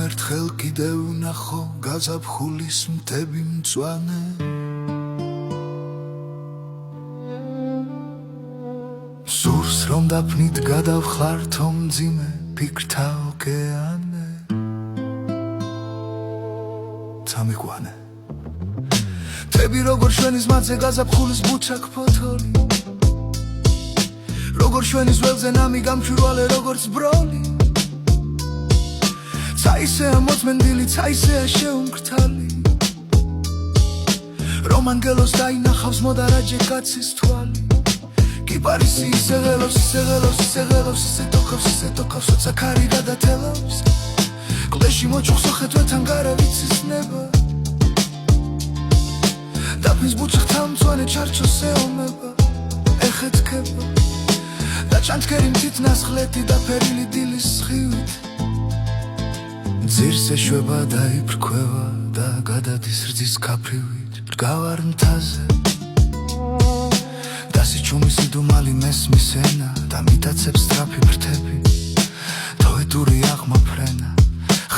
ერთხელ კიდევ ვნახო გაზაფხულის მთები მწვანე სურს რომ დაფნით გადავხლართო მძიმე ფიქრთა ოკეანე წამიყვანე მთები როგორ შვენის მათზე გაზაფხულის ბუჩაკ ფოთოლი როგორ შვენის ველზე ნამი გამჭვირვალე როგორც ბროლი ცაისეა მოწმენდილი ცაისეა შეუმკრთალი რომ ანგელოს დაინახავს მოდარაჯე კაცის თვალი კიპარისი ისე ღელავს ისე თოქავს როცა ქარი გადათელავს კლეში მოჭუხსო ხეთვეთან გარა ვიცის ნება დაფნის ბუჩქთა მწვანე ჩარჩოს ეომება ეხეთქება და ჩანჩქერი მთით ნასხლეთი დაფერილი დილის სხივით ძირს ეშვება და იფრქვევა და გადადის რძის ქაფრივით რგავარ მთაზე დასიჩუმის იდუმალი მესმის ენა და მიტაცებს სწრაფი ფრთები თოედური აღმაფრენა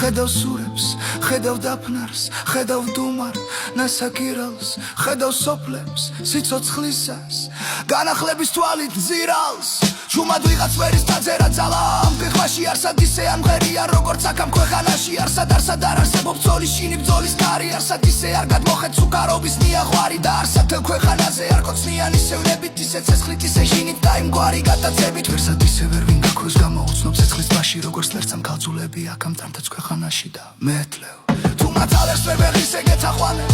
ხედავ სურებს, ხედავ დაფნარს, ხედავ დუმარ, ნასაკირალს, ხედავ სოფლებს, სიცოცხლისას, განახლების თვალით ზირალს ჩუმად ვიღაც ვერის თაძერა ძალა ამ გეხმაში არსად ისე არ მღერია როგორც აქ ამ ქვეყანაში არსად არ არსებობს ბრძოლის შინი ბრძოლის კარი არსად ისე არ გადმოხეთ სუკარობის ნიაღვარი და არსად თელ ქვეყანაზე არ კოცნიან ისე ვნებით ისე ცეცხლით ისე შინით და იმგვარი გადაცებით ვერსად ისე ვერ ვინ გაქოს გამოუცნობ ცეცხლის ტბაში როგორც ლერწამ ქალწულები აქ ამ ტანთაც ქვეყანაში და მეტლევ თუ მათალერს ვერ ვეღის ეგეთ აყვანე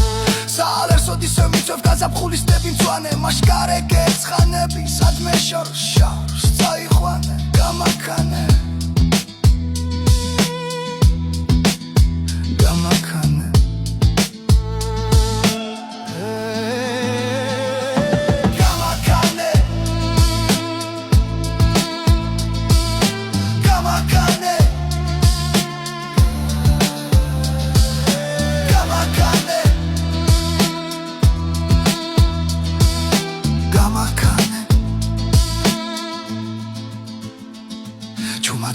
საალერს ოდისევ მიწვევ გაზაფხულის სტები მწვანე მაშკარე გერცხანები სადმე შორს წაიყვანე გამაქანე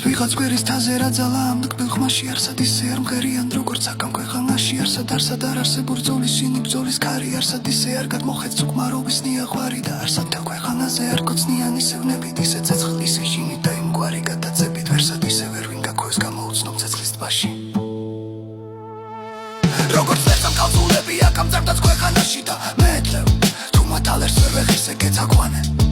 ვიღაც გვერის თაზე რა ძალა ამ ტკბილ ხმაში არსად ისე არ მღერიან როგორც აქ ამ ქვეყანაში არსად არ არსებობს ბრძოლის შინი ბრძოლის ქარი არსად ისე არ გადმოხეთ სუკმარობის ნიაღვარი და არსად თელ ქვეყანაზე არ კოცნიან ისე ვნებით ისე ცეცხლი ისე შინით და იმგვარი გადაცებით ვერსად ისე ვერ ვინ გაქოს გამოუცნობ ცეცხლის ტბაში როგორც ლერწამ ქალწულები აქ ამ წარდაც ქვეყანაში და მეტლევ თუ მათალერს ვერ ვეღის ეგეთ აგვანე